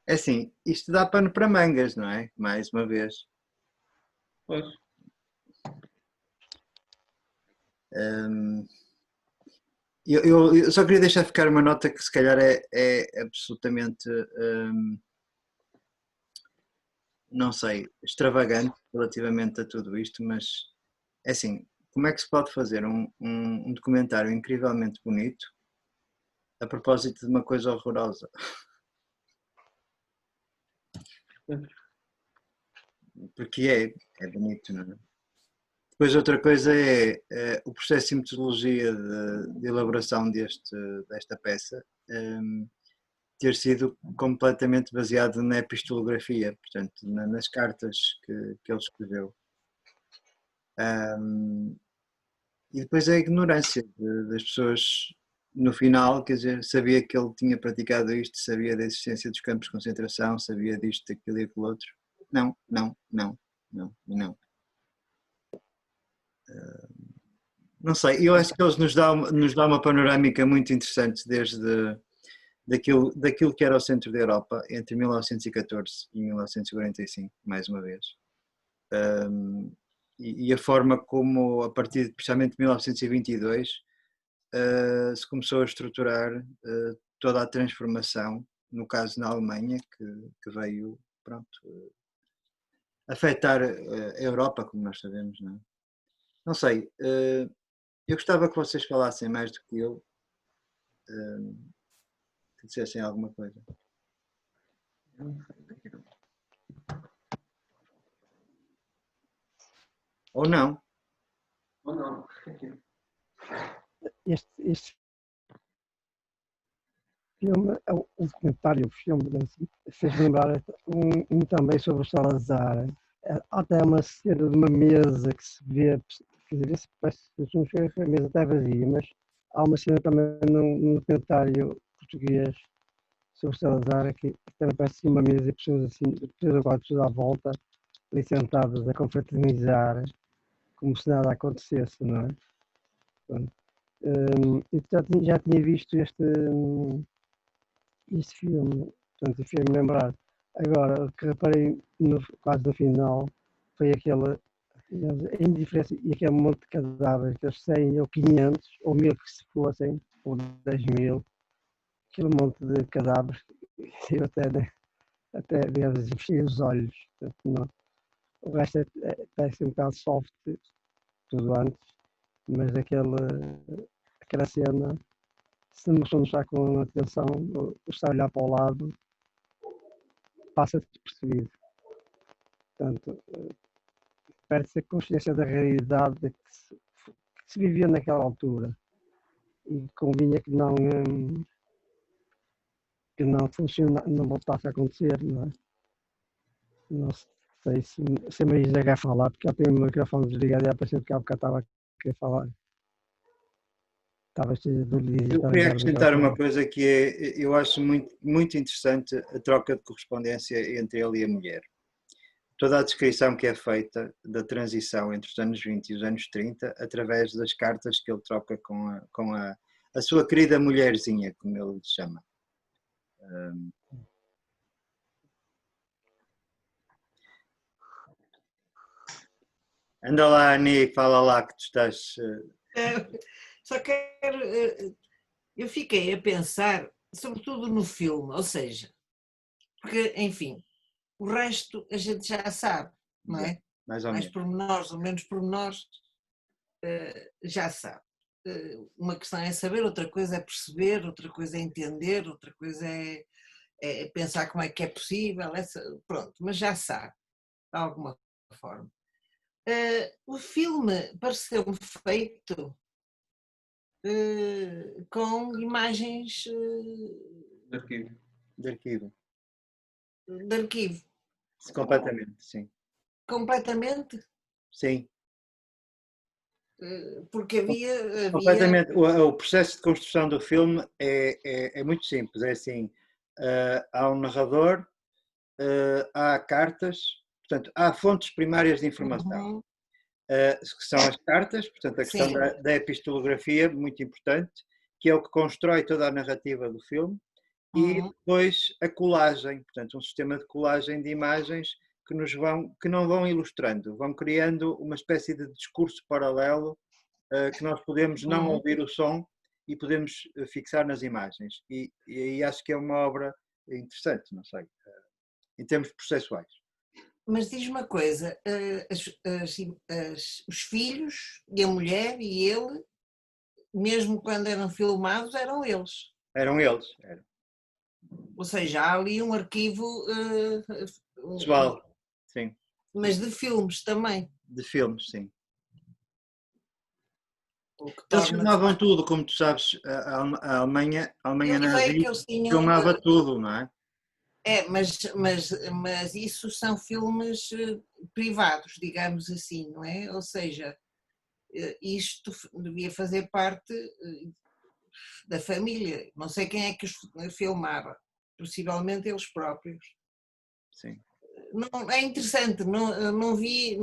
É assim, isto dá pano para mangas, não é? Mais uma vez. Pois. Eu só queria deixar ficar uma nota que se calhar é absolutamente, não sei, extravagante relativamente a tudo isto, mas é assim, como é que se pode fazer um documentário incrivelmente bonito a propósito de uma coisa horrorosa? Porque é bonito, não é? Depois outra coisa é o processo de metodologia de elaboração desta peça ter sido completamente baseado na epistolografia, portanto, nas cartas que ele escreveu. E depois a ignorância das pessoas no final, quer dizer, sabia que ele tinha praticado isto, sabia da existência dos campos de concentração, sabia disto, daquilo e aquilo outro. Não, não, não, não, não. Não sei, eu acho que eles nos dão uma panorâmica muito interessante desde daquilo que era o centro da Europa entre 1914 e 1945, mais uma vez. E a forma como, a partir de precisamente 1922, se começou a estruturar toda a transformação, no caso na Alemanha, que veio, pronto, afetar a Europa, como nós sabemos, não é? Não sei, eu gostava que vocês falassem mais do que eu, que dissessem alguma coisa. Ou não. Ou não. Este filme, o documentário, o filme, fez-me lembrar também sobre o Salazar. Há até uma cena de uma mesa que se vê, quer dizer, parece que a mesa está vazia, mas há uma cena também num documentário português sobre o Salazar que também parece uma mesa e pessoas assim, 3 ou 4 pessoas à volta, ali sentadas a confraternizar, como se nada acontecesse, não é? Pronto. Eu já tinha visto este filme, portanto, fez-me lembrar. Agora, o que reparei quase no final foi aquela a indiferença e aquele monte de cadáveres, aqueles 100 ou 500 ou 1000 que se fossem, ou 10.000, aquele monte de cadáveres, eu até deves fechei os olhos. Portanto, não. O resto parece um bocado soft, tudo antes, mas aquela cena, se uma pessoa não está com atenção, ou está a olhar para o lado, passa despercebido. Portanto, perde-se a consciência da realidade que se vivia naquela altura e convinha que não funciona, não voltasse a acontecer, não é? Não sei se a Marisa quer falar, porque ela tem o microfone desligado e ela pareceu que há bocado estava a querer falar. Estava cheia de dúvidas. Eu queria acrescentar uma coisa que eu acho muito, muito interessante a troca de correspondência entre ele e a mulher. Toda a descrição que é feita da transição entre os anos 20 e os anos 30, através das cartas que ele troca com a sua querida mulherzinha, como ele lhe chama. Anda lá, Ani, fala lá que tu estás... Só quero... Eu fiquei a pensar, sobretudo no filme, ou seja, porque, enfim, o resto a gente já sabe, não é? Mais ou menos. Pormenores ou menos pormenores, já sabe. Uma questão é saber, outra coisa é perceber, outra coisa é entender, outra coisa é pensar como é que é possível, pronto, mas já sabe, de alguma forma. O filme pareceu-me feito com imagens De arquivo. De arquivo. De arquivo. Completamente, sim. Completamente? Sim. Porque havia... Completamente. O processo de construção do filme é muito simples. É assim, há um narrador, há cartas, portanto, há fontes primárias de informação, que são as cartas, portanto, a questão da epistolografia, muito importante, que é o que constrói toda a narrativa do filme, e Uhum. depois a colagem, portanto, um sistema de colagem de imagens que não vão ilustrando, vão criando uma espécie de discurso paralelo que nós podemos não Uhum. ouvir o som e podemos fixar nas imagens. E aí acho que é uma obra interessante, não sei, em termos processuais. Mas diz uma coisa, os filhos e a mulher e ele, mesmo quando eram filmados, eram eles. Eram eles, eram. Ou seja, há ali um arquivo, Pessoal, sim, mas de filmes também, de filmes, sim. o que Eles torna de filmavam facto. tudo, como tu sabes, a Alemanha Eu sei que nazi eles tinham. filmava tudo, não é? Mas isso são filmes privados, digamos assim, não é? Ou seja, isto devia fazer parte da família. Não sei quem é que os filmava, possivelmente eles próprios. Sim. Não, é interessante, não vi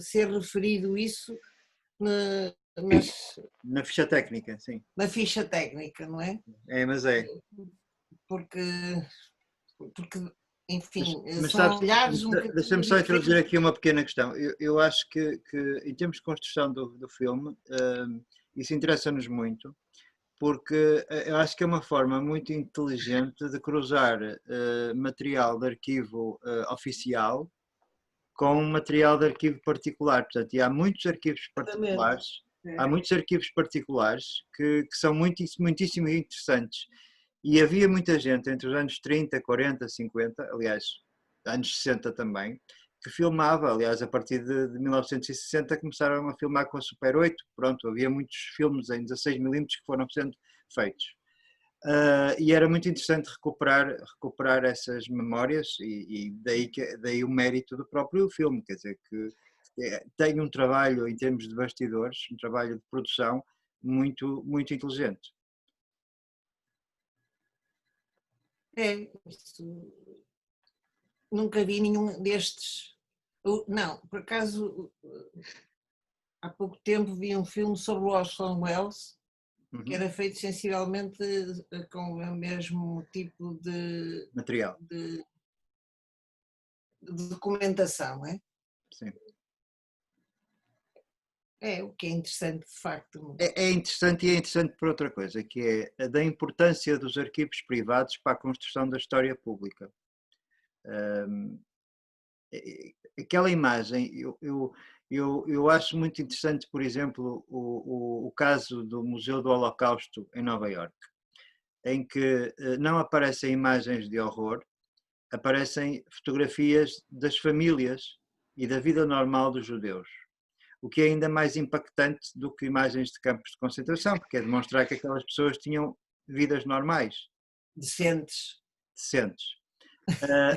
ser referido isso Na ficha técnica, sim. na ficha técnica, não é? É, mas é. Porque, porque enfim, Mas são sabes, olhares um bocadinho deixa-me só introduzir diferentes. aqui uma pequena questão. Eu acho que, em termos de construção do filme, isso interessa-nos muito, porque eu acho que é uma forma muito inteligente de cruzar material de arquivo oficial com material de arquivo particular. Portanto, e há muitos arquivos Exatamente. particulares, há muitos arquivos particulares que são muitíssimo interessantes. E havia muita gente entre os anos 30, 40, 50, aliás, anos 60 também, que filmava, aliás, a partir de 1960 começaram a filmar com a Super 8, pronto, havia muitos filmes em 16 milímetros que foram sendo feitos. E era muito interessante recuperar essas memórias e daí o mérito do próprio filme, quer dizer que tem um trabalho em termos de bastidores, um trabalho de produção muito inteligente. Isso, nunca vi nenhum destes. Não, por acaso, há pouco tempo vi um filme sobre o Orson Welles, que Uhum. era feito sensivelmente com o mesmo tipo Material, de documentação, é? sim. É, o que é interessante de facto. É interessante e é interessante por outra coisa, que é a da importância dos arquivos privados para a construção da história pública. Aquela imagem, eu acho muito interessante, por exemplo, o caso do Museu do Holocausto em Nova Iorque, em que não aparecem imagens de horror, aparecem fotografias das famílias e da vida normal dos judeus. O que é ainda mais impactante do que imagens de campos de concentração, porque é demonstrar que aquelas pessoas tinham vidas normais, Decentes. decentes.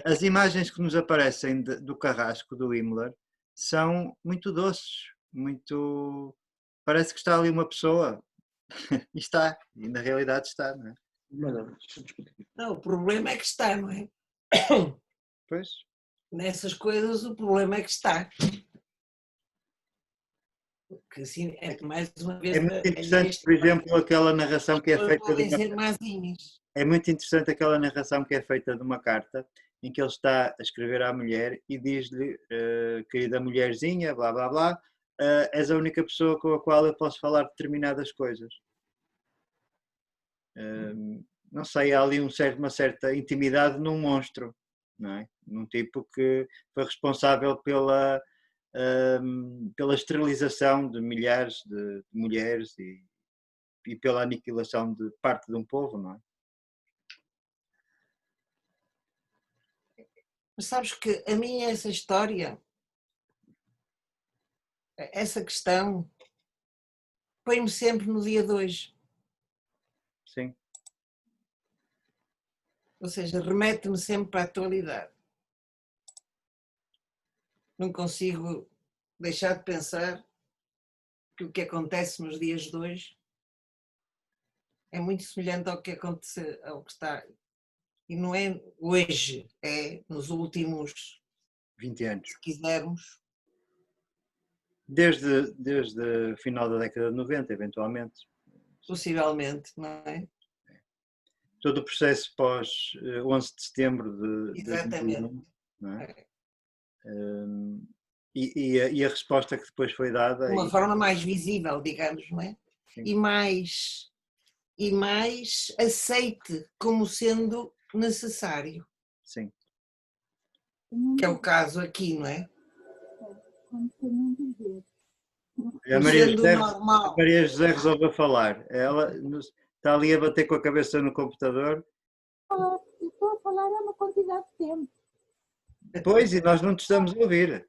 As imagens que nos aparecem do carrasco do Himmler são muito doces, muito. Parece que está ali uma pessoa. E está, e na realidade está, não é? Não, o problema é que está, não é? Pois. Nessas coisas o problema é que está. Que assim, é mais uma vez. É muito interessante, por exemplo, aquela narração que é feita de Podem uma. ser mazinhas. É muito interessante aquela narração que é feita de uma carta em que ele está a escrever à mulher e diz-lhe, querida mulherzinha, blá blá blá, és a única pessoa com a qual eu posso falar determinadas coisas. Não sei, há ali uma certa intimidade num monstro, não é? Num tipo que foi responsável pela esterilização de milhares de mulheres e pela aniquilação de parte de um povo, não é? Mas sabes que a mim essa história, essa questão, põe-me sempre no dia de hoje. Sim. Ou seja, remete-me sempre para a atualidade. Não consigo deixar de pensar que o que acontece nos dias de hoje é muito semelhante ao que acontece, ao que está. E não é hoje, é nos últimos 20 anos. se quisermos. Desde o final da década de 90, eventualmente. Possivelmente, não é? todo o processo pós 11 de setembro de Exatamente. 2001, não é? E a resposta que depois foi dada. De uma forma mais visível, digamos, não é? Sim. E mais aceite como sendo necessário. Sim. Que é o caso aqui, não é? A Normal. Maria José resolveu falar. Ela está ali a bater com a cabeça no computador. Estou a falar há uma quantidade de tempo. Pois, e nós não te estamos a ouvir.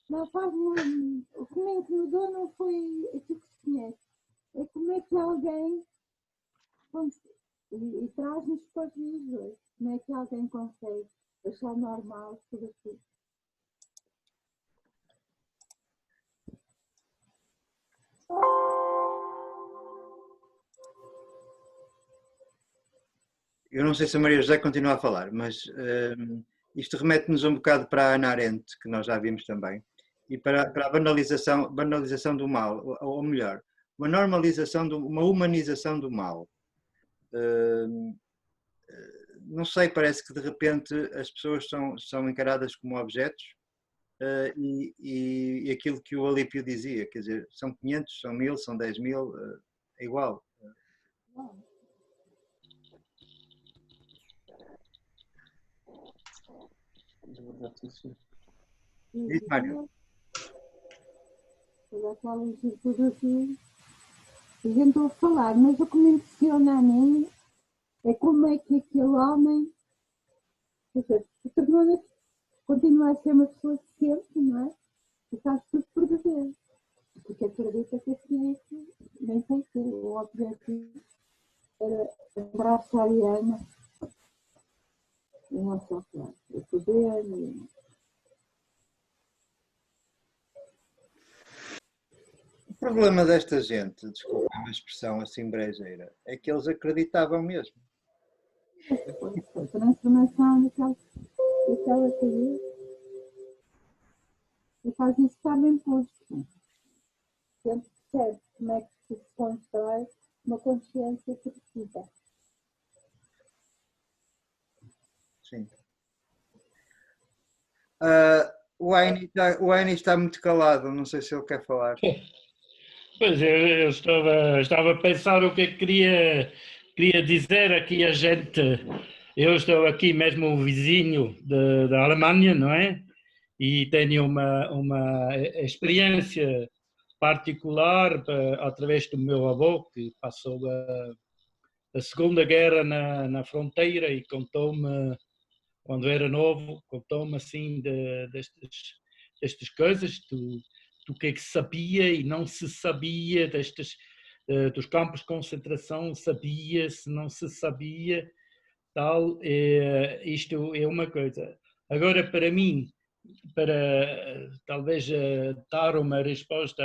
Não faz muito. O que me incomodou não foi aquilo que se conhece. É como é que alguém e traz-nos para os dias de hoje. Como é que alguém consegue achar normal tudo aquilo? Eu não sei se a Maria José continua a falar, mas isto remete-nos um bocado para a Hannah Arendt, que nós já vimos também, e para a banalização do mal, ou melhor, uma normalização, uma humanização do mal. Não sei, parece que de repente as pessoas são encaradas como objetos e aquilo que o Alípio dizia, quer dizer, são 500, são 1000, são 10.000, é igual. Diz, Mário. Tudo assim, a gente ouve falar, mas o que me impressiona a mim é como é que aquele homem continua a ser uma pessoa decente, não é? E faz tudo por dever. Porque acredita que assim é que nem sei se o objetivo era abraçar a Ariana e não só claro, o poder e... O problema desta gente, desculpa a expressão assim brejeira, é que eles acreditavam mesmo. A transformação daquela cabeça e faz isso estar bem posto. Sempre percebe como é que se constrói uma consciência crescida. Sim. O Aini está muito calado, não sei se ele quer falar. Pois, eu estava a pensar o que é que queria dizer aqui a gente. Eu estou aqui mesmo vizinho da Alemanha, não é? E tenho uma experiência particular através do meu avô, que passou a Segunda Guerra na fronteira e contou-me, quando era novo, contou-me assim destas coisas, do que é que se sabia e não se sabia dos campos de concentração, sabia-se, não se sabia, tal, isto é uma coisa. Agora, para mim, para talvez dar uma resposta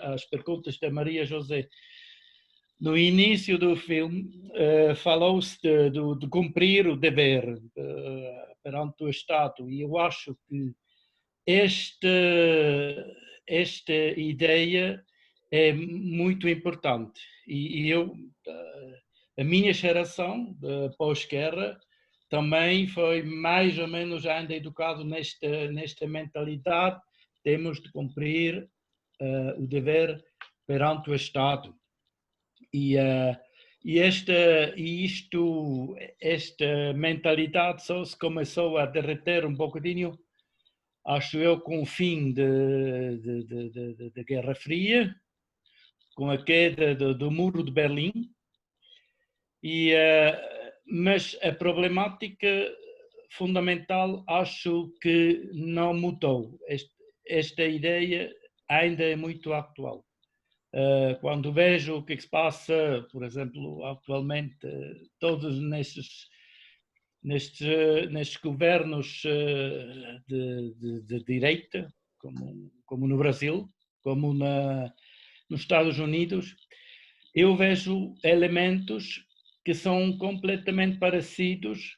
às perguntas da Maria José, no início do filme falou-se de cumprir o dever perante o Estado, e eu acho que esta ideia é muito importante. E a minha geração de pós-guerra também foi mais ou menos ainda educado nesta mentalidade. Temos de cumprir o dever perante o Estado. Esta mentalidade só se começou a derreter um bocadinho, acho eu, com o fim da Guerra Fria, com a queda do Muro de Berlim, mas a problemática fundamental acho que não mudou. Esta ideia ainda é muito atual. Quando vejo o que se passa, por exemplo, atualmente, todos nestes governos de direita, como no Brasil, como nos Estados Unidos, eu vejo elementos que são completamente parecidos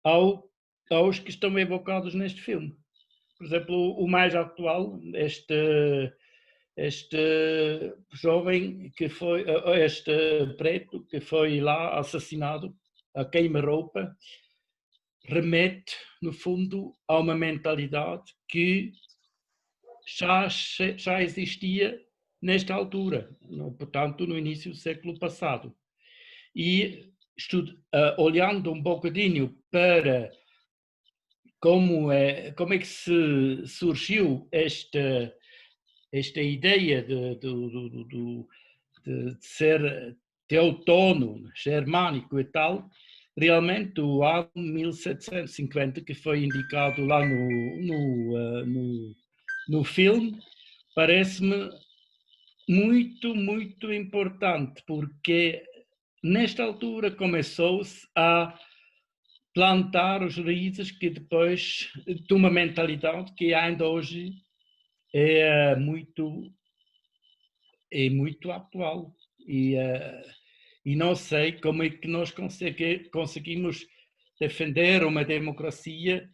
aos que estão evocados neste filme. Por exemplo, o mais atual, este jovem que foi, este preto que foi lá assassinado a queima-roupa, remete, no fundo, a uma mentalidade que já existia nesta altura, portanto, no início do século passado. E olhando um bocadinho para como é que surgiu esta ideia de ser teutono, germânico e tal, realmente o ano 1750, que foi indicado lá no filme, parece-me muito, muito importante, porque nesta altura começou-se a plantar os raízes que depois, de uma mentalidade que ainda hoje é muito atual. E não sei como é que nós conseguimos defender uma democracia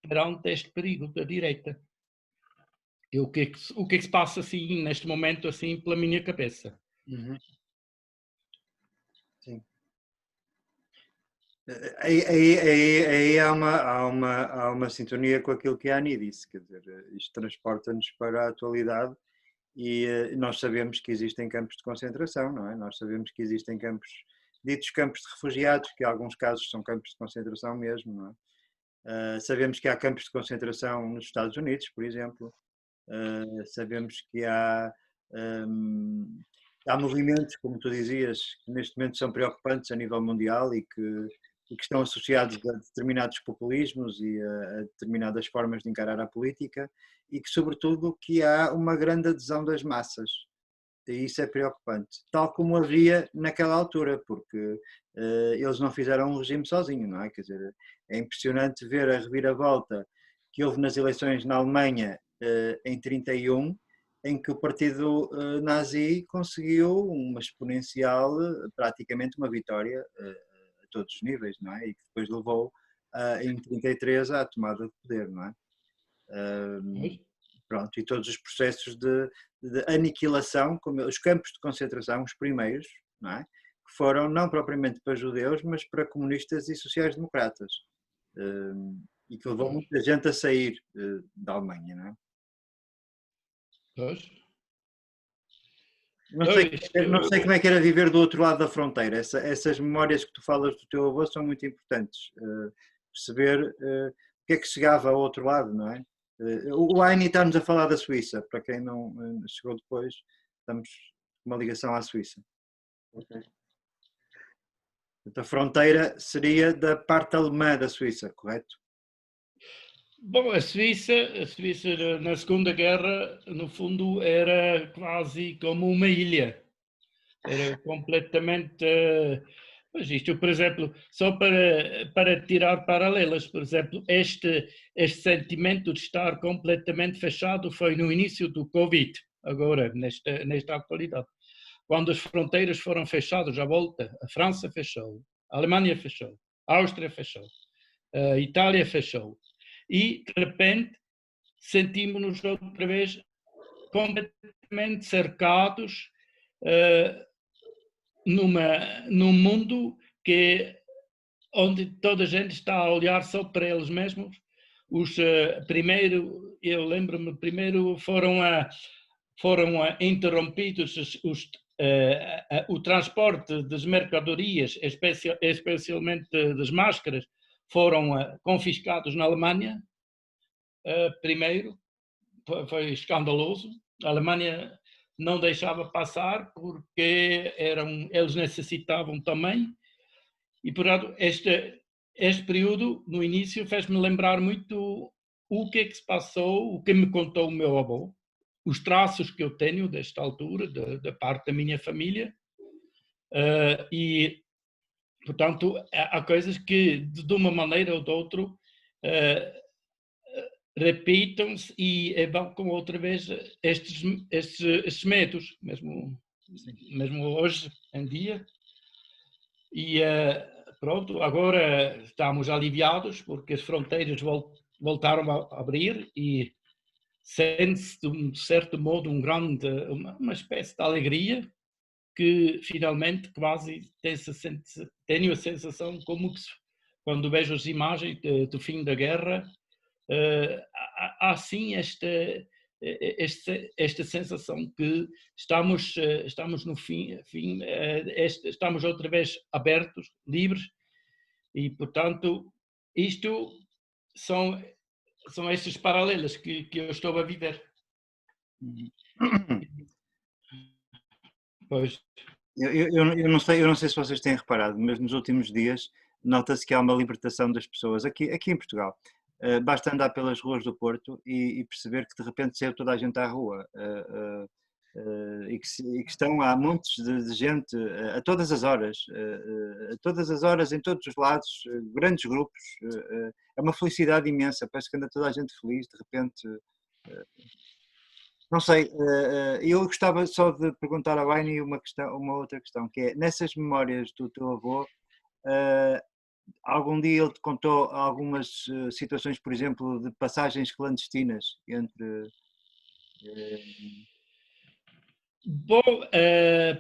perante este perigo da direita. E o que é que se passa assim, neste momento, assim, pela minha cabeça? Uhum. Sim. Aí há uma sintonia com aquilo que a Ani disse, quer dizer, isto transporta-nos para a atualidade e nós sabemos que existem campos de concentração, não é? Nós sabemos que existem ditos campos de refugiados, que em alguns casos são campos de concentração mesmo, não é? Sabemos que há campos de concentração nos Estados Unidos, por exemplo. Sabemos que há movimentos, como tu dizias, que neste momento são preocupantes a nível mundial e que estão associados a determinados populismos e a determinadas formas de encarar a política e que, sobretudo, que há uma grande adesão das massas. E isso é preocupante, tal como havia naquela altura, porque eles não fizeram um regime sozinho, não é? Quer dizer, é impressionante ver a reviravolta que houve nas eleições na Alemanha em 31, em que o partido nazi conseguiu uma exponencial, praticamente uma vitória a todos os níveis, não é? E que depois levou em 33 à tomada de poder, não é? Pronto, e todos os processos de aniquilação, como os campos de concentração, os primeiros, não é? Que foram não propriamente para judeus, mas para comunistas e sociais-democratas. E que levou muita gente a sair da Alemanha, não é? Pois. Não sei como é que era viver do outro lado da fronteira. Essas memórias que tu falas do teu avô são muito importantes. Perceber o que é que chegava ao outro lado, não é? O Aini está-nos a falar da Suíça. Para quem não chegou depois, estamos com uma ligação à Suíça. Ok. A fronteira seria da parte alemã da Suíça, correto? Bom, a Suíça na Segunda Guerra, no fundo, era quase como uma ilha. Era completamente... Pois isto, por exemplo, só para tirar paralelas, por exemplo, este sentimento de estar completamente fechado foi no início do Covid, agora, nesta atualidade. Quando as fronteiras foram fechadas à volta, a França fechou, a Alemanha fechou, a Áustria fechou, a Itália fechou. E, de repente, sentimos-nos outra vez completamente cercados num mundo onde toda a gente está a olhar só para eles mesmos. Eu lembro-me, primeiro foram interrompidos o transporte das mercadorias, especialmente das máscaras, foram confiscados na Alemanha. Primeiro, foi escandaloso. A Alemanha não deixava passar porque eles necessitavam também. E, portanto, este período, no início, fez-me lembrar muito o que é que se passou, o que me contou o meu avô, os traços que eu tenho desta altura, da parte da minha família. E, portanto, há coisas que, de uma maneira ou de outra, repitam-se e vão com outra vez estes medos, mesmo hoje em dia. E pronto, agora estamos aliviados porque as fronteiras voltaram a abrir e sente-se de um certo modo uma espécie de alegria que finalmente quase tenho a sensação como que quando vejo as imagens do fim da guerra, há sim esta sensação que estamos no fim, estamos outra vez abertos, livres, e portanto isto são estes paralelos que eu estou a viver. Pois. Eu não sei se vocês têm reparado, mas nos últimos dias nota-se que há uma libertação das pessoas aqui em Portugal. Basta andar pelas ruas do Porto e perceber que de repente saiu toda a gente à rua e que estão há montes de gente a todas as horas, em todos os lados, grandes grupos. É uma felicidade imensa, parece que anda toda a gente feliz, de repente. Não sei, eu gostava só de perguntar à Waini uma outra questão, que é, nessas memórias do teu avô, algum dia ele te contou algumas situações, por exemplo, de passagens clandestinas entre... Bom,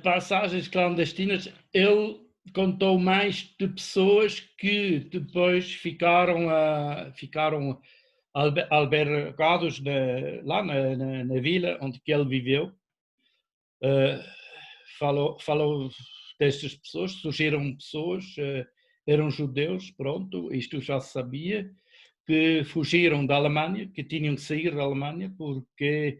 passagens clandestinas, ele contou mais de pessoas que depois ficaram albergados lá na vila onde que ele viveu. Falou destas pessoas, surgiram pessoas, eram judeus, pronto, isto já se sabia, que fugiram da Alemanha, que tinham que sair da Alemanha porque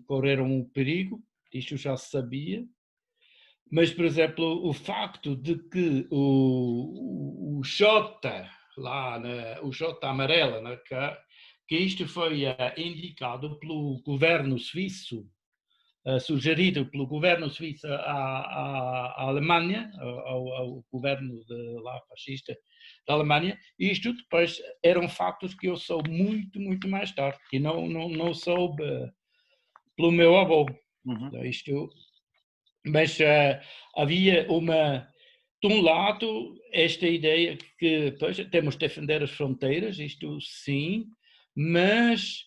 correram um perigo, isto já se sabia. Mas, por exemplo, o facto de que o J, o J amarela, que isto foi indicado pelo governo suíço, sugerido pelo governo suíço à Alemanha, ao governo lá fascista da Alemanha, e isto depois eram factos que eu soube muito, muito mais tarde, e não soube pelo meu avô. Mas havia de um lado, esta ideia que pois, temos de defender as fronteiras, isto sim, mas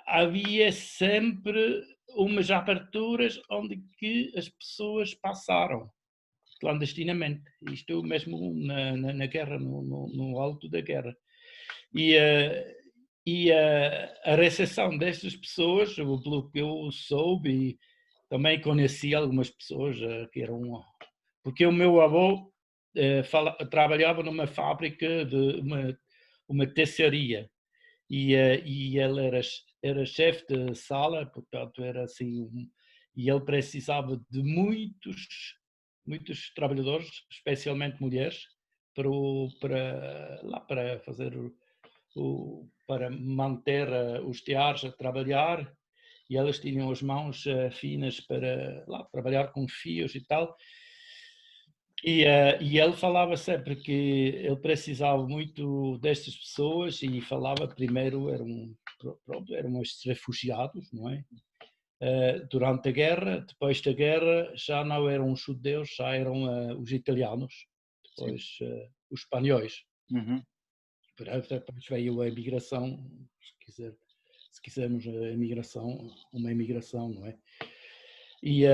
havia sempre umas aberturas onde que as pessoas passaram clandestinamente, isto mesmo na guerra, no alto da guerra. E a recepção destas pessoas, pelo que eu soube, e também conheci algumas pessoas que eram... Porque o meu avô trabalhava numa fábrica de uma teçaria e ele era chefe de sala, portanto era assim... E ele precisava de muitos trabalhadores, especialmente mulheres, para fazer para manter os teares a trabalhar, e elas tinham as mãos finas para trabalhar com fios e tal. E ele falava sempre que ele precisava muito destas pessoas e falava primeiro eram estes refugiados, não é? Durante a guerra, depois da guerra já não eram os judeus, já eram os italianos, depois os espanhóis. Depois veio a imigração, se quisermos uma imigração, não é? E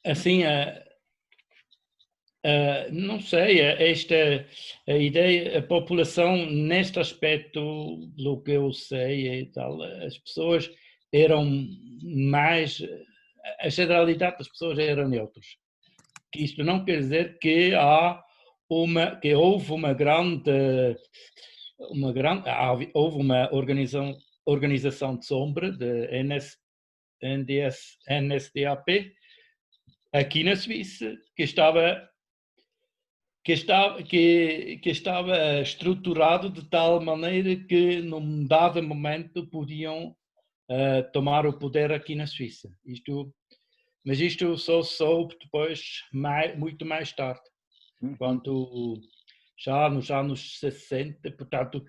assim, não sei, a ideia, a população neste aspecto, do que eu sei e tal, as pessoas eram mais, a generalidade das pessoas eram neutros. Isto não quer dizer que houve uma organização de sombra de NSDAP aqui na Suíça que estava estruturado de tal maneira que num dado momento podiam tomar o poder aqui na Suíça. Mas isto só soube depois, muito mais tarde, quando já nos anos 60, portanto,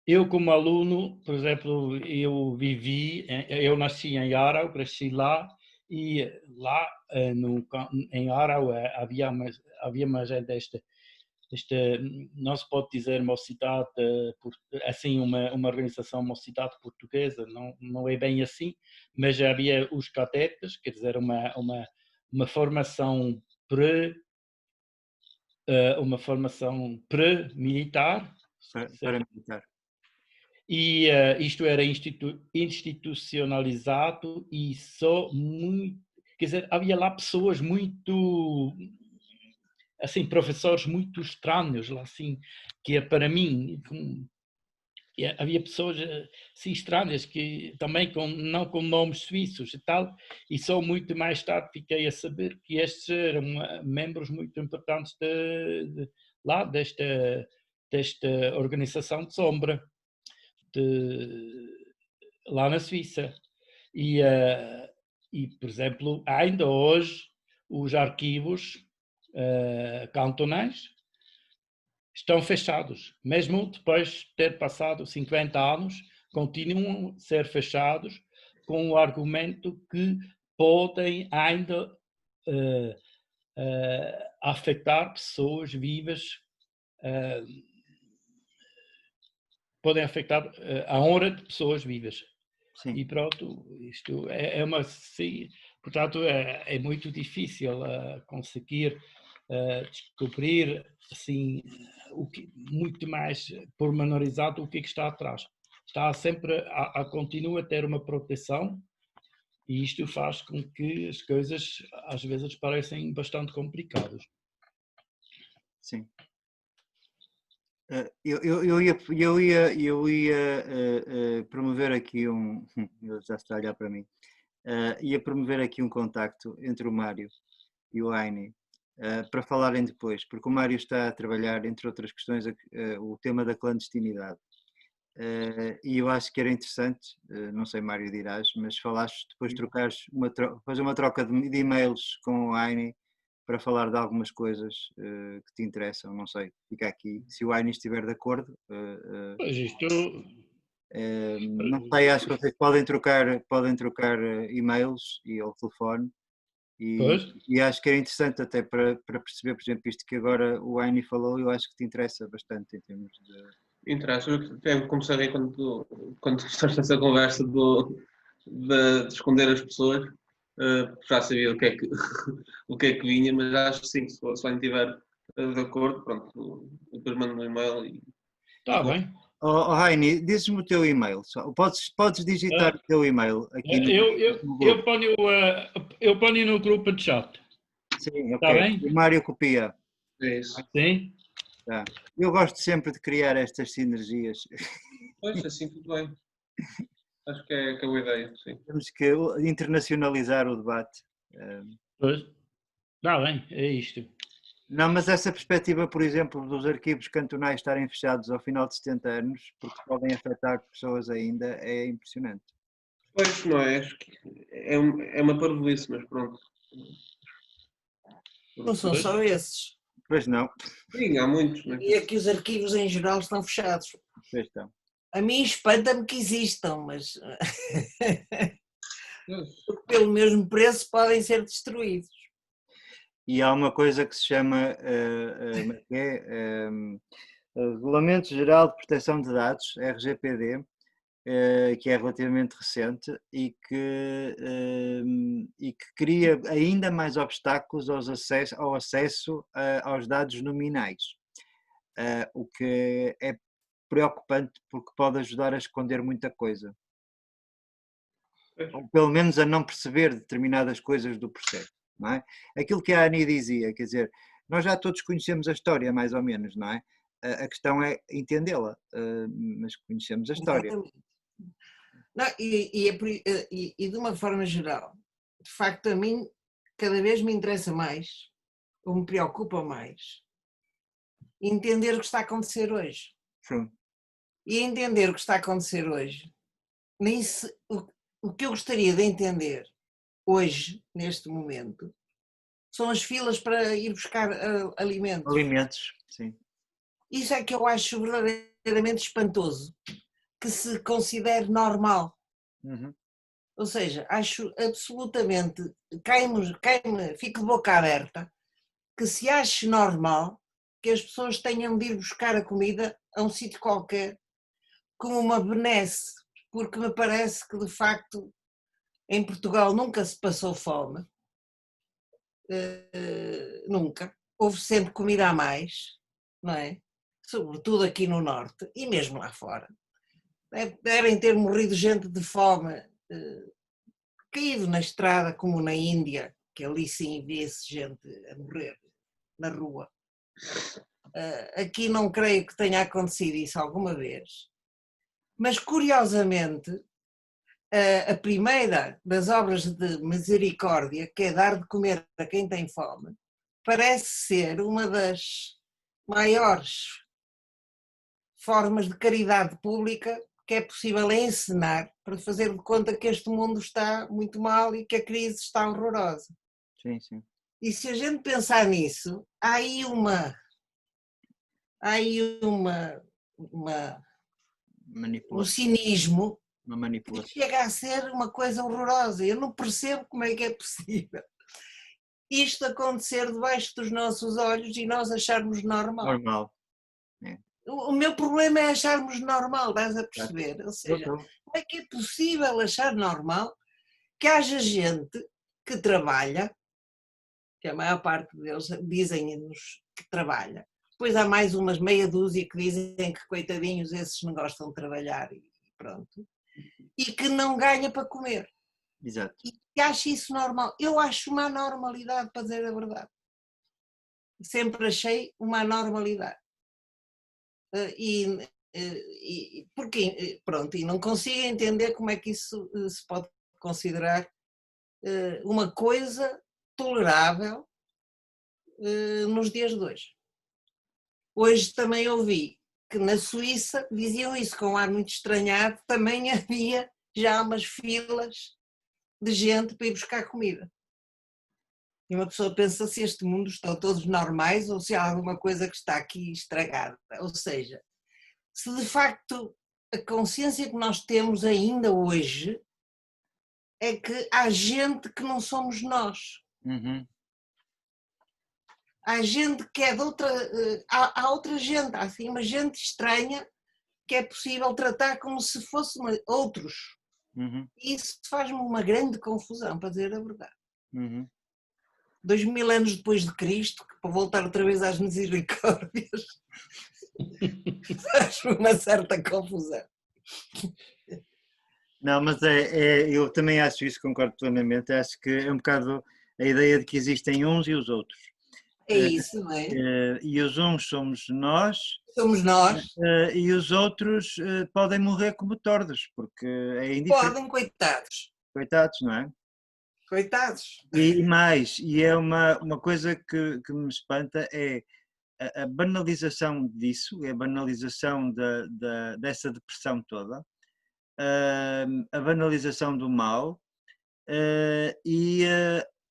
eu como aluno, por exemplo, eu nasci em Aarau, cresci lá, e lá em Aarau havia uma gente não se pode dizer mocidade, assim, uma organização mocidade portuguesa, não é bem assim, mas havia os cadetes, quer dizer, uma formação pré-militar, Paramilitar. e isto era institucionalizado e quer dizer, havia lá pessoas muito, assim, professores muito estranhos lá, assim, que para mim, havia pessoas assim estranhas que também não com nomes suíços e tal, e só muito mais tarde fiquei a saber que estes eram membros muito importantes lá desta organização de sombra lá na Suíça. E, por exemplo, ainda hoje os arquivos cantonais estão fechados, mesmo depois de ter passado 50 anos, continuam a ser fechados com o argumento que podem ainda afetar pessoas vivas, podem afetar a honra de pessoas vivas. Sim. E pronto, isto é uma... Sim, portanto, é muito difícil conseguir descobrir assim, muito mais pormenorizado o que está atrás. Está sempre continua a ter uma proteção e isto faz com que as coisas às vezes parecem bastante complicadas. Sim. Eu ia promover aqui ele já está a olhar para mim, ia promover aqui um contacto entre o Mário e o Heine para falarem depois, porque o Mário está a trabalhar, entre outras questões, o tema da clandestinidade. E eu acho que era interessante, não sei, Mário, dirás, mas falaste depois fazer uma troca de e-mails com o Heine para falar de algumas coisas que te interessam, não sei, fica aqui, se o Heine estiver de acordo. Pois isto... Não sei, acho que vocês podem trocar e-mails e ao telefone. E acho que era interessante até para perceber, por exemplo, isto que agora o Heine falou, eu acho que te interessa bastante em termos de... Interessa. Eu comecei a rir quando começaste essa conversa de esconder as pessoas. Já sabia o que é que vinha, mas acho que sim, se o Heine estiver de acordo, pronto, depois mando um e-mail e... Está bem. Heine, dizes-me o teu e-mail, podes digitar o teu e-mail aqui no grupo. Eu ponho no grupo de chat. Sim, Está ok. bem? O Mário copia. É isso. Sim? Tá. Eu gosto sempre de criar estas sinergias. Pois, assim tudo bem. Acho que é boa ideia, sim. Temos que internacionalizar o debate. Pois. Está bem, é isto. Não, mas essa perspectiva, por exemplo, dos arquivos cantonais estarem fechados ao final de 70 anos, porque podem afetar pessoas ainda, é impressionante. Pois, não é? Acho que é uma parvoíce, mas pronto. Não são só esses. Pois não. Sim, há muitos, não é? E aqui os arquivos em geral estão fechados. Pois estão. A mim espanta-me que existam, mas pelo mesmo preço podem ser destruídos. E há uma coisa que se chama Regulamento Geral de Proteção de Dados, RGPD, que é relativamente recente e que cria ainda mais obstáculos ao acesso aos dados nominais, o que é preocupante porque pode ajudar a esconder muita coisa, ou pelo menos a não perceber determinadas coisas do processo, não é? Aquilo que a Ani dizia, quer dizer, nós já todos conhecemos a história mais ou menos, não é? A questão é entendê-la, mas conhecemos a história. Exatamente. Não, e de uma forma geral, de facto a mim cada vez me interessa mais, ou me preocupa mais, entender o que está a acontecer hoje. Sim. E entender o que está a acontecer hoje, o que eu gostaria de entender hoje, neste momento, são as filas para ir buscar alimentos. Alimentos, sim. Isso é que eu acho verdadeiramente espantoso, que se considere normal. Uhum. Ou seja, acho absolutamente, fico de boca aberta, que se ache normal que as pessoas tenham de ir buscar a comida a um sítio qualquer como uma benesse, porque me parece que de facto em Portugal nunca se passou fome, nunca. Houve sempre comida a mais, não é? Sobretudo aqui no Norte e mesmo lá fora. Devem ter morrido gente de fome, caído na estrada como na Índia, que ali sim vê-se gente a morrer na rua. Aqui não creio que tenha acontecido isso alguma vez, mas curiosamente a primeira das obras de misericórdia, que é dar de comer a quem tem fome, parece ser uma das maiores formas de caridade pública que é possível ensinar para fazer de conta que este mundo está muito mal e que a crise está horrorosa. Sim, sim. E se a gente pensar nisso, há aí um cinismo uma manipulação. que chega a ser uma coisa horrorosa. Eu não percebo como é que é possível isto acontecer debaixo dos nossos olhos e nós acharmos normal. Normal. O meu problema é acharmos normal, estás a perceber? Ou seja, como é que é possível achar normal que haja gente que trabalha, que a maior parte deles dizem-nos que trabalha. Depois há mais umas meia dúzia que dizem que coitadinhos esses não gostam de trabalhar e pronto. E que não ganha para comer. Exato. E que acha isso normal. Eu acho uma anormalidade, para dizer a verdade. Sempre achei uma anormalidade. Porque, pronto, e não consigo entender como é que isso se pode considerar uma coisa tolerável nos dias de hoje. Hoje também ouvi que na Suíça diziam isso com um ar muito estranhado, também havia já umas filas de gente para ir buscar comida. E uma pessoa pensa se este mundo estão todos normais ou se há alguma coisa que está aqui estragada. Ou seja, se de facto a consciência que nós temos ainda hoje é que há gente que não somos nós. Uhum. Há gente que é de outra... Há outra gente, há assim uma gente estranha que é possível tratar como se fossem outros. Uhum. E isso faz-me uma grande confusão, para dizer a verdade. Uhum. 2000 anos depois de Cristo, que para voltar outra vez às misericórdias, faz-me uma certa confusão. Não, mas eu também acho isso, concordo plenamente. Acho que é um bocado a ideia de que existem uns e os outros. É isso, não é? E os uns somos nós. Somos nós. E os outros podem morrer como tordos, porque é indiferente. Podem, coitados. Coitados, não é? Coitados. E mais, e é uma coisa que me espanta, é a banalização disso, é a banalização dessa depressão toda, a banalização do mal e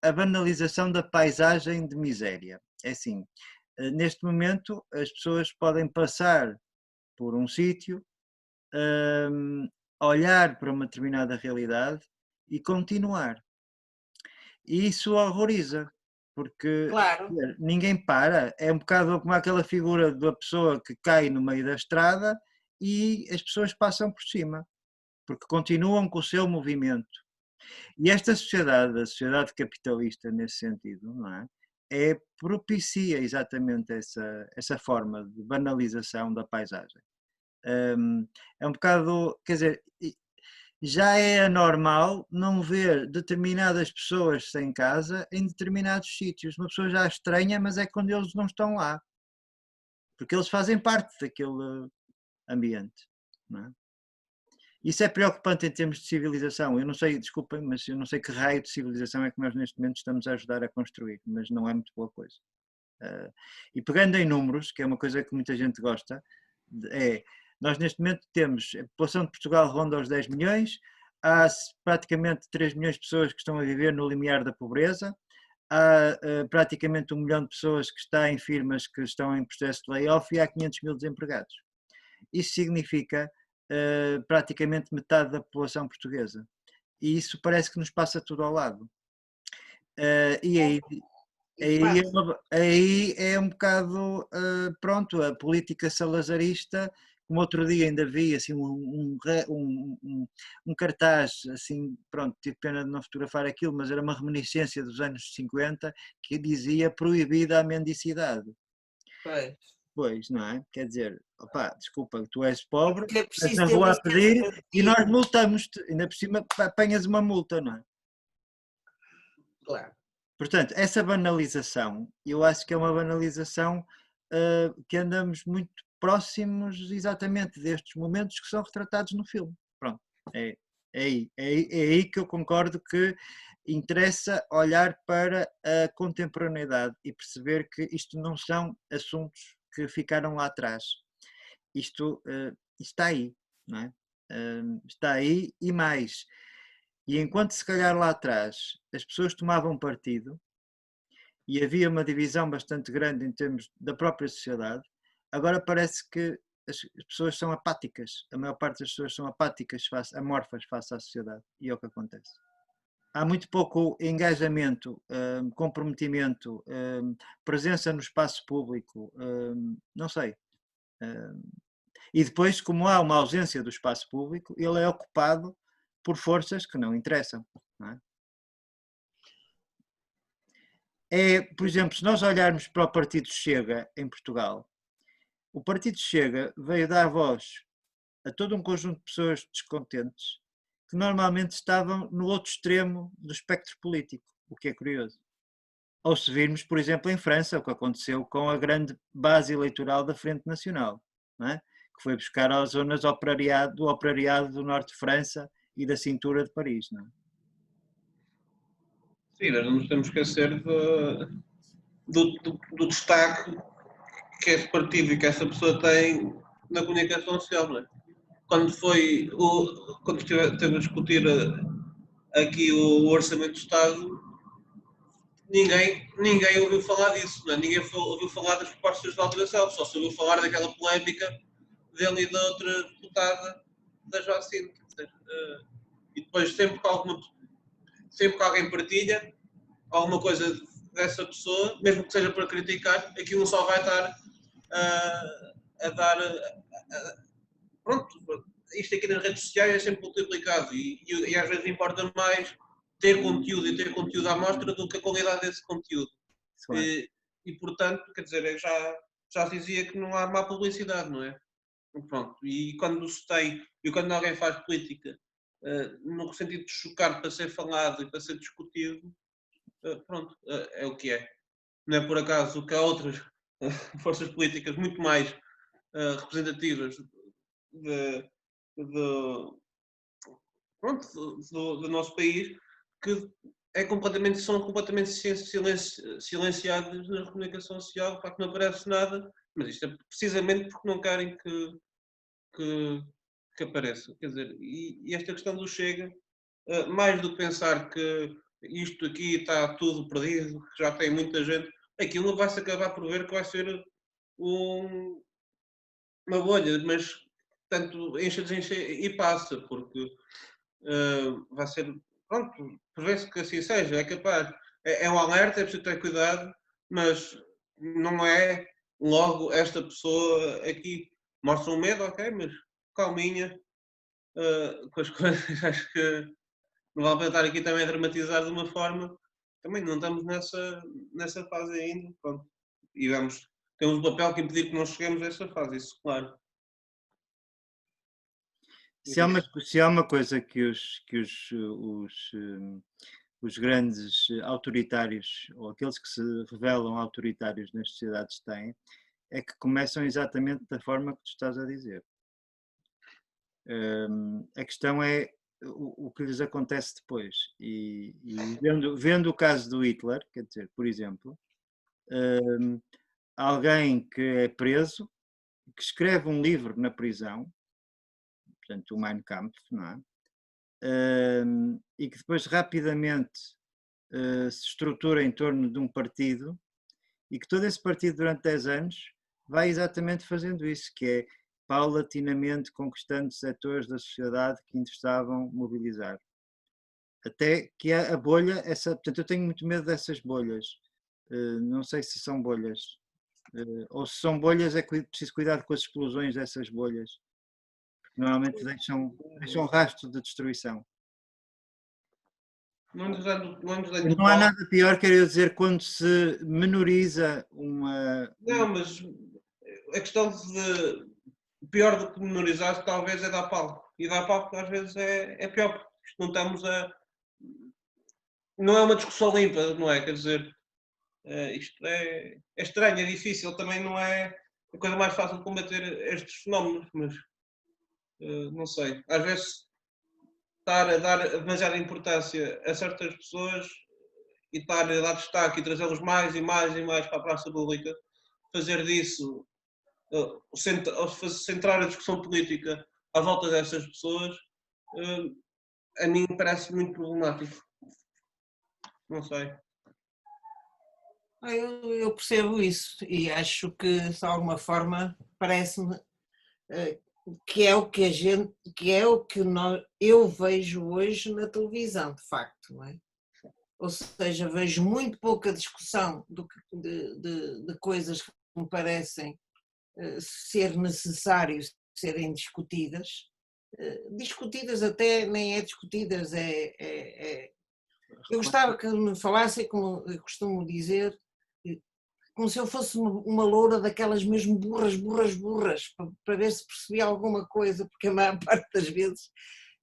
a banalização da paisagem de miséria. É assim, neste momento as pessoas podem passar por um sítio, olhar para uma determinada realidade e continuar. E isso horroriza, porque Claro. ninguém para, é um bocado como aquela figura da pessoa que cai no meio da estrada e as pessoas passam por cima, porque continuam com o seu movimento. E esta sociedade, a sociedade capitalista nesse sentido, não é? Propicia exatamente essa forma de banalização da paisagem. É um bocado, quer dizer, já é anormal não ver determinadas pessoas sem casa em determinados sítios. Uma pessoa já estranha, mas é quando eles não estão lá. Porque eles fazem parte daquele ambiente. Não é? Isso é preocupante em termos de civilização. Eu não sei, desculpem, mas eu não sei que raio de civilização é que nós neste momento estamos a ajudar a construir, mas não é muito boa coisa. E pegando em números, que é uma coisa que muita gente gosta, nós neste momento temos, a população de Portugal ronda os 10 milhões, há praticamente 3 milhões de pessoas que estão a viver no limiar da pobreza, há praticamente 1 milhão de pessoas que estão em firmas que estão em processo de layoff e há 500 mil desempregados. Isso significa praticamente metade da população portuguesa. E isso parece que nos passa tudo ao lado. E aí... Aí é um bocado, pronto, a política salazarista, como outro dia ainda vi assim um cartaz, assim, pronto, tive pena de não fotografar aquilo, mas era uma reminiscência dos anos 50 que dizia proibida a mendicidade. Pois, não é? Quer dizer, opá, desculpa, tu és pobre, estás na rua a pedir e nós multamos-te, ainda por cima apanhas uma multa, não é? Claro. Portanto, essa banalização, eu acho que é uma banalização que andamos muito próximos exatamente destes momentos que são retratados no filme. Pronto, é aí que eu concordo que interessa olhar para a contemporaneidade e perceber que isto não são assuntos que ficaram lá atrás. Isto está aí, não é? Está aí e mais. E enquanto se calhar lá atrás as pessoas tomavam partido e havia uma divisão bastante grande em termos da própria sociedade, agora parece que as pessoas são apáticas, a maior parte das pessoas são apáticas, amorfas face à sociedade, e é o que acontece. Há muito pouco engajamento, comprometimento, presença no espaço público, não sei. E depois, como há uma ausência do espaço público, ele é ocupado por forças que não interessam. Não é? Por exemplo, se nós olharmos para o Partido Chega em Portugal, o Partido Chega veio dar voz a todo um conjunto de pessoas descontentes que normalmente estavam no outro extremo do espectro político, o que é curioso. Ou se virmos, por exemplo, em França, o que aconteceu com a grande base eleitoral da Frente Nacional, não é? Que foi buscar às zonas do operariado do norte de França e da cintura de Paris. Não é? Sim, nós não nos temos que esquecer do destaque que esse partido e que essa pessoa tem na comunicação social. Não é? Quando esteve a discutir aqui o Orçamento do Estado, ninguém ouviu falar disso, não é? Ninguém ouviu falar das propostas de alteração, só se ouviu falar daquela polémica dele e da outra deputada da Joacine. E depois, sempre que alguém partilha alguma coisa dessa pessoa, mesmo que seja para criticar, aquilo só vai estar a dar. Pronto, isto aqui nas redes sociais é sempre multiplicado e às vezes importa mais ter conteúdo e ter conteúdo à mostra do que a qualidade desse conteúdo. E portanto, quer dizer, já se dizia que não há má publicidade, não é? Pronto, e quando alguém faz política no sentido de chocar para ser falado e para ser discutido, pronto, é o que é. Não é por acaso que há outras forças políticas muito mais representativas do nosso país que são completamente silenciados na comunicação social, para que não aparece nada, mas isto é precisamente porque não querem que apareça. Quer dizer, e esta questão do Chega, mais do que pensar que isto aqui está tudo perdido, que já tem muita gente, aquilo vai-se acabar por ver que vai ser uma bolha, mas tanto enche e passa, porque vai ser, pronto, prevê-se que assim seja, é capaz. É um alerta, é preciso ter cuidado, mas não é logo esta pessoa aqui. Mostra um medo, ok, mas calminha com as coisas. Acho que não vale a pena estar aqui também a dramatizar de uma forma. Também não estamos nessa fase ainda. Pronto. E temos o papel que impedir que nós cheguemos a essa fase, isso claro. Se há uma coisa que os grandes autoritários, ou aqueles que se revelam autoritários nas sociedades têm, é que começam exatamente da forma que tu estás a dizer. A questão é o que lhes acontece depois. E vendo o caso do Hitler, quer dizer, por exemplo, alguém que é preso, que escreve um livro na prisão, portanto o Mein Kampf, não é? E que depois rapidamente se estrutura em torno de um partido e que todo esse partido durante 10 anos vai exatamente fazendo isso, que é paulatinamente conquistando setores da sociedade que interessavam mobilizar. Até que a bolha, portanto eu tenho muito medo dessas bolhas, Não sei se são bolhas. Ou se são bolhas, é preciso cuidar com as explosões dessas bolhas. Porque normalmente deixam rastro de destruição. Não nos dando Não há nada pior, quero dizer, quando se menoriza uma... Não, mas a questão de pior do que menorizar talvez é dar palco. E dar palco às vezes é pior, porque isto não estamos a... Não é uma discussão limpa, não é? Quer dizer, isto é estranho, é difícil, também não é a coisa mais fácil de combater estes fenómenos, mas não sei. Às vezes estar a dar demasiada importância a certas pessoas e estar a dar destaque e trazê-los mais e mais e mais para a praça pública, fazer disso, centrar a discussão política à volta dessas pessoas, a mim parece muito problemático. Não sei. Eu percebo isso e acho que, de alguma forma, parece-me que é o que a gente, que é o que eu vejo hoje na televisão, de facto, não é? Ou seja, vejo muito pouca discussão de coisas que me parecem ser necessários serem discutidas. Discutidas até nem é discutidas, eu gostava que me falassem, como eu costumo dizer, como se eu fosse uma loura daquelas mesmo burras, para ver se percebia alguma coisa, porque a maior parte das vezes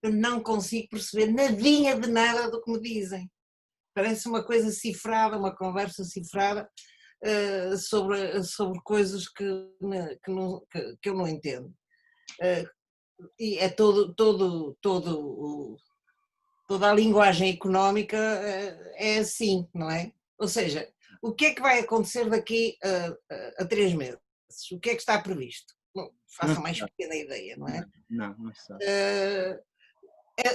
eu não consigo perceber nadinha de nada do que me dizem. Parece uma coisa cifrada, uma conversa cifrada sobre coisas que eu não entendo. E é toda a linguagem económica é assim, não é? Ou seja, o que é que vai acontecer daqui a 3 meses? O que é que está previsto? Bom, faça mais pequena ideia, não é? Não se sabe.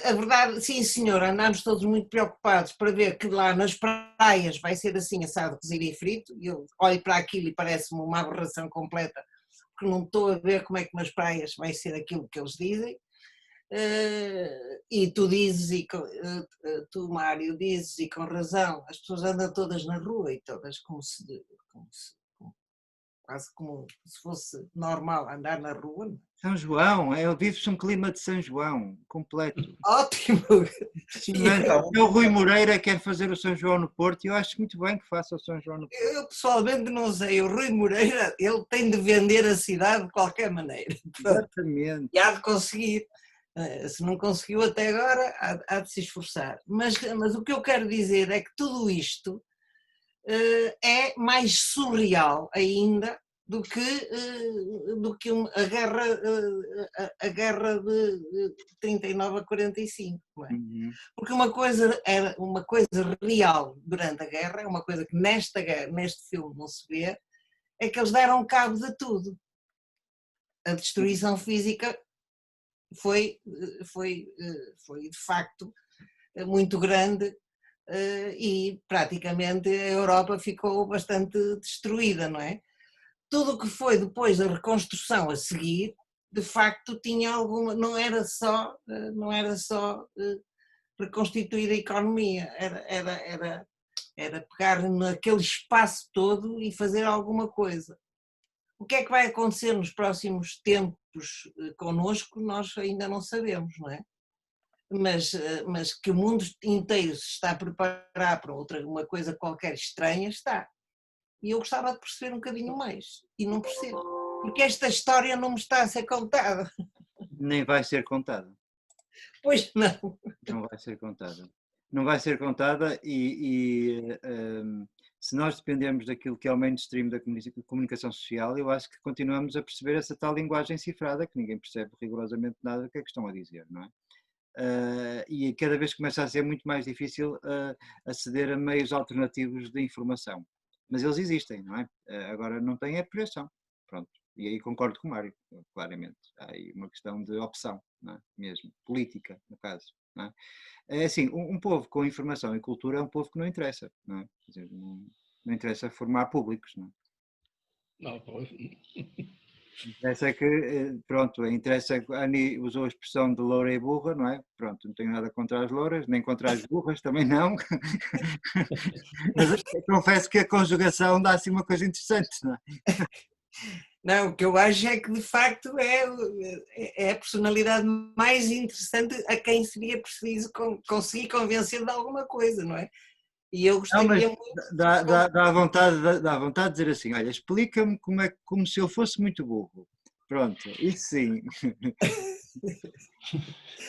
A verdade, sim senhor, andamos todos muito preocupados para ver que lá nas praias vai ser assim assado, cozido e frito, e eu olho para aquilo e parece-me uma aberração completa, porque não estou a ver como é que nas praias vai ser aquilo que eles dizem. E tu dizes, tu Mário, dizes, e com razão, as pessoas andam todas na rua e todas quase como se fosse normal andar na rua. São João, vive-se um clima de São João, completo. Ótimo! O Rui Moreira quer fazer o São João no Porto e eu acho muito bem que faça o São João no Porto. Eu pessoalmente não sei, o Rui Moreira, ele tem de vender a cidade de qualquer maneira. Exatamente. E há de conseguir. Se não conseguiu até agora, há de se esforçar. Mas o que eu quero dizer é que tudo isto é mais surreal ainda do que a guerra de 39 a 45. Não é? Uhum. Porque uma coisa era uma coisa real durante a guerra, é uma coisa que neste filme não se vê, é que eles deram cabo de tudo. A destruição física foi de facto muito grande e praticamente a Europa ficou bastante destruída, não é? Tudo o que foi depois da reconstrução a seguir, de facto tinha alguma, não era só reconstituir a economia, era pegar naquele espaço todo e fazer alguma coisa. O que é que vai acontecer nos próximos tempos connosco, nós ainda não sabemos, não é? Mas que o mundo inteiro se está a preparar para uma coisa qualquer estranha, está. E eu gostava de perceber um bocadinho mais, e não percebo. Porque esta história não me está a ser contada. Nem vai ser contada. Pois não. Não vai ser contada. Não vai ser contada se nós dependermos daquilo que é o mainstream da comunicação social, eu acho que continuamos a perceber essa tal linguagem cifrada que ninguém percebe rigorosamente nada do que é que estão a dizer, não é? E cada vez começa a ser muito mais difícil aceder a meios alternativos de informação. Mas eles existem, não é? Agora não têm a pressão. Pronto. E aí concordo com o Mário, claramente. Há aí uma questão de opção, não é? Mesmo, política, no caso. Não é? É assim, um povo com informação e cultura é um povo que não interessa, não é? Quer dizer, não interessa formar públicos, não é? Não, pois. Interessa é que, pronto, interessa que a Ani usou a expressão de loura e burra, não é? Pronto, não tenho nada contra as louras, nem contra as burras, também não. Mas eu confesso que a conjugação dá assim uma coisa interessante, não é? Não, o que eu acho é que de facto é a personalidade mais interessante a quem seria preciso conseguir convencer de alguma coisa, não é? E eu Não, mas gostaria muito. dá vontade de dizer assim, olha, explica-me como se eu fosse muito burro. Pronto, isso sim.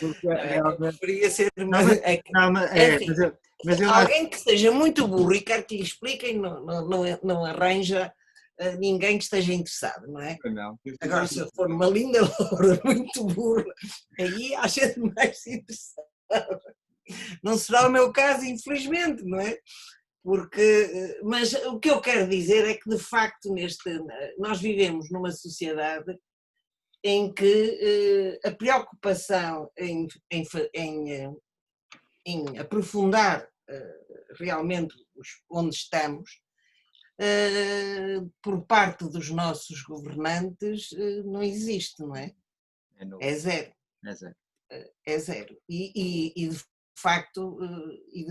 Porque Eu realmente. preferia ser. Não, mas, não, É assim, mas eu acho alguém que seja muito burro e quer que lhe expliquem, não arranja ninguém que esteja interessado, não é? que não. Agora, se eu for uma linda loura muito burra, aí há gente mais interessada. Não será o meu caso, infelizmente, não é? Mas o que eu quero dizer é que, de facto, nós vivemos numa sociedade em que a preocupação em aprofundar realmente onde estamos, por parte dos nossos governantes, não existe, não é? É zero. É zero. É zero. De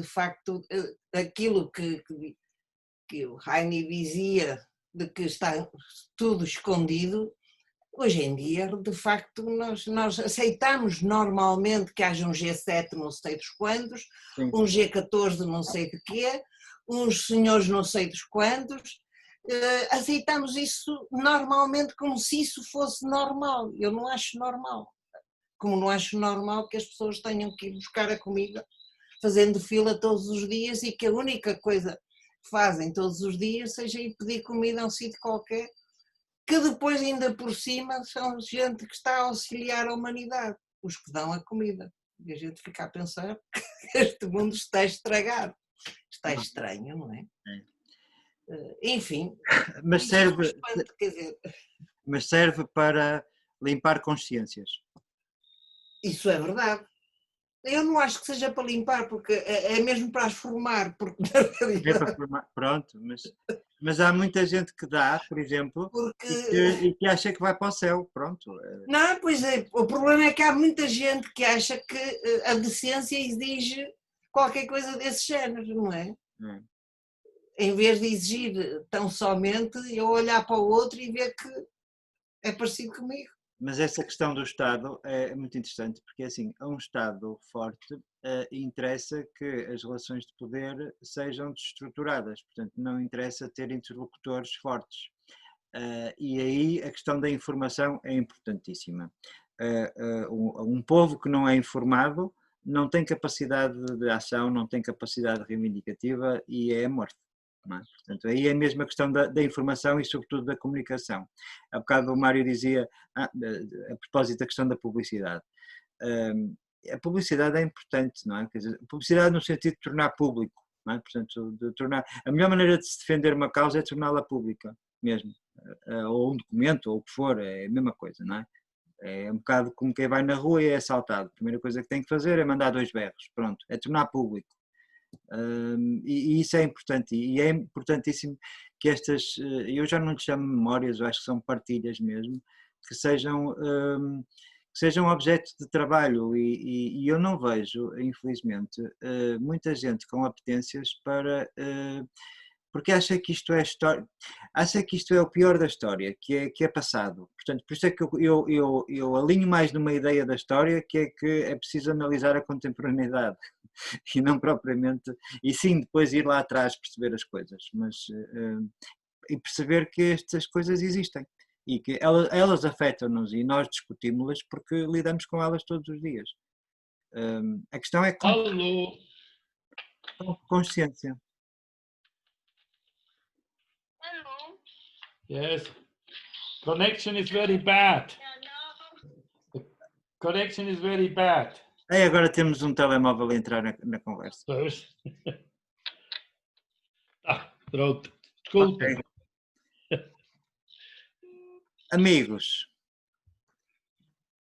facto, aquilo que o Heine dizia de que está tudo escondido, hoje em dia, de facto, nós aceitamos normalmente que haja um G7 não sei dos quantos, Sim. um G14 não sei de quê, uns senhores não sei dos quantos, aceitamos isso normalmente como se isso fosse normal. Eu não acho normal. Como não acho normal que as pessoas tenham que ir buscar a comida fazendo fila todos os dias e que a única coisa que fazem todos os dias seja ir pedir comida a um sítio qualquer, que depois ainda por cima são gente que está a auxiliar a humanidade, os que dão a comida. E a gente fica a pensar que este mundo está estragado. Está estranho, não é? Enfim, Mas serve, quer dizer, mas serve para limpar consciências. isso é verdade. Eu não acho que seja para limpar, porque é mesmo para as formar, porque na É para realidade, formar, pronto, mas há muita gente que dá, por exemplo, e que acha que vai para o céu, pronto. não, pois é, o problema é que há muita gente que acha que a decência exige qualquer coisa desse género, não é? Em vez de exigir tão somente eu olhar para o outro e ver que é parecido comigo. Mas essa questão do Estado é muito interessante, porque assim, a um Estado forte interessa que as relações de poder sejam destruturadas, portanto não interessa ter interlocutores fortes. E aí a questão da informação é importantíssima. Um povo que não é informado não tem capacidade de ação, não tem capacidade reivindicativa e é morto. Não é? Portanto, aí é mesmo a questão da informação e sobretudo da comunicação. Há bocado o Mário dizia, a propósito da questão da publicidade, a publicidade é importante, não é? Quer dizer, publicidade no sentido de tornar público, não é? Portanto, a melhor maneira de se defender uma causa é torná-la pública mesmo, ou um documento, ou o que for, é a mesma coisa, não é? É um bocado como quem vai na rua e é assaltado, a primeira coisa que tem que fazer é mandar 2 berros, pronto, é tornar público. E isso é importante, e é importantíssimo que estas, eu já não lhe chamo memórias, eu acho que são partilhas mesmo, que sejam objeto de trabalho e eu não vejo, infelizmente, muita gente com apetências para, porque acha que isto é história, acha que isto é o pior da história, que é passado, portanto, por isso é que eu alinho mais numa ideia da história, que é preciso analisar a contemporaneidade, e não propriamente, e sim depois ir lá atrás perceber as coisas, mas e perceber que estas coisas existem e que elas afetam-nos e nós discutimos-las porque lidamos com elas todos os dias. A questão é com consciência. Yes. Connection is very bad. Connection is very bad. Agora temos um telemóvel a entrar na conversa. Pois. Pronto. Desculpa. Okay. Amigos.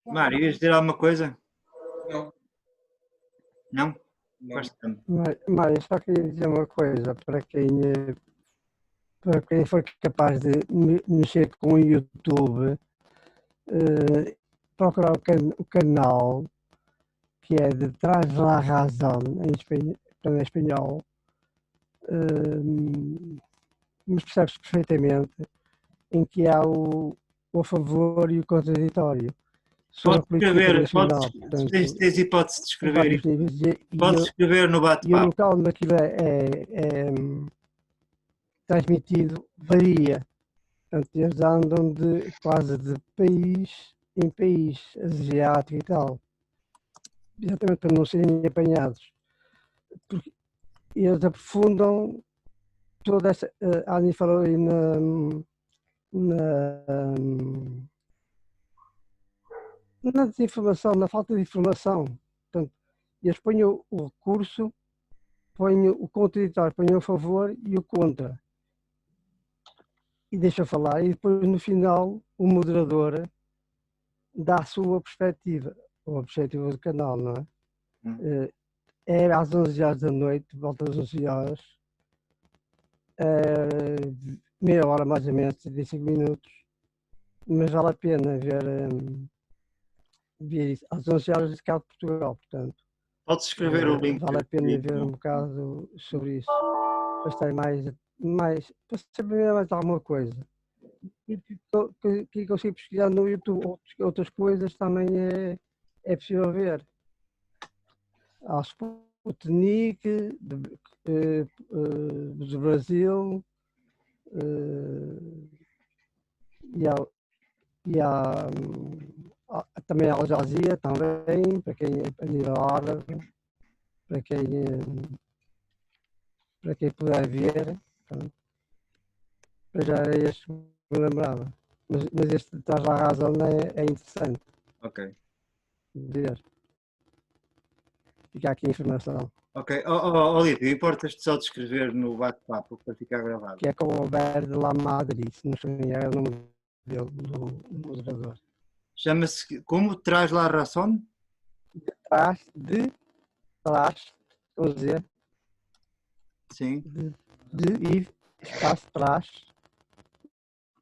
Mário, ias dizer alguma coisa? Não. Não? Mário, só queria dizer uma coisa para quem for capaz de mexer com o YouTube, procurar o canal que é de Tras la Razón, em espanhol, mas percebe-se perfeitamente em que há o a favor e o contraditório. Sobre a política internacional, portanto, tens hipótese de escrever, vários níveis, podes escrever no e o bate-papo. local onde aquilo é transmitido varia. Portanto, eles andam quase de país em país asiático e tal. Exatamente para não serem apanhados. Porque eles aprofundam toda essa. A Ani falou aí na desinformação, na falta de informação. Portanto, eles põem o recurso, põem o contraditório, põem o favor e o contra. E deixa falar. E depois, no final, o moderador dá a sua perspectiva, o objetivo do canal, não é? É às 11 horas da noite, volta às 11 horas, meia hora mais ou menos, 35 minutos, mas vale a pena ver isso. Às 11 horas de cá de Portugal, portanto. Podes escrever o link. Vale a pena ver um bocado sobre isso, para estar mais para saber mais alguma coisa. Que consigo pesquisar no YouTube outras coisas também é possível ver. Há Sputnik do Brasil e há também a Al Jazeera também, para quem é a nível árabe, para quem puder ver. Já era este que me lembrava. Mas este de Tras la Razón é interessante. Ok. Ver. Fica aqui a informação. Ok. Olívio, importas-te só de escrever no bate-papo para ficar gravado? Que é com o Alberto de la Madrid, se não estou em erro, é o nome dele, do moderador. Chama-se como? Tras la Razón? Trás, vamos dizer, Sim. de espaço trás,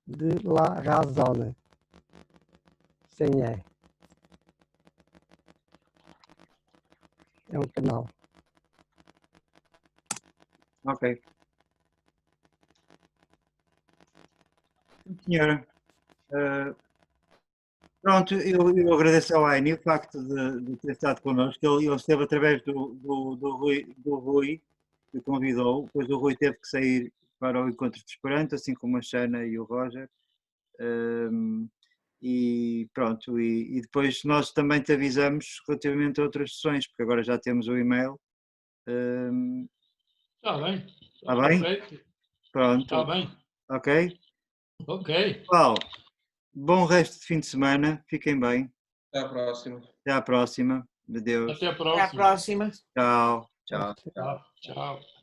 de la Razón. Sem E. É um canal. Ok. Senhora, pronto, eu agradeço ao Aini o facto de ter estado connosco. Ele esteve através do Rui, que o convidou. Depois o Rui teve que sair para o encontro de Esperanto, assim como a Xana e o Roger. E pronto, e depois nós também te avisamos relativamente a outras sessões, porque agora já temos o e-mail. Está bem. Está bem? Perfeito. Pronto. Está bem. Ok? Ok. Pessoal, bom resto de fim de semana. Fiquem bem. Até à próxima. Até à próxima. Adeus. Até a Até à próxima. próxima. Tchau. Tchau. Tchau. Tchau.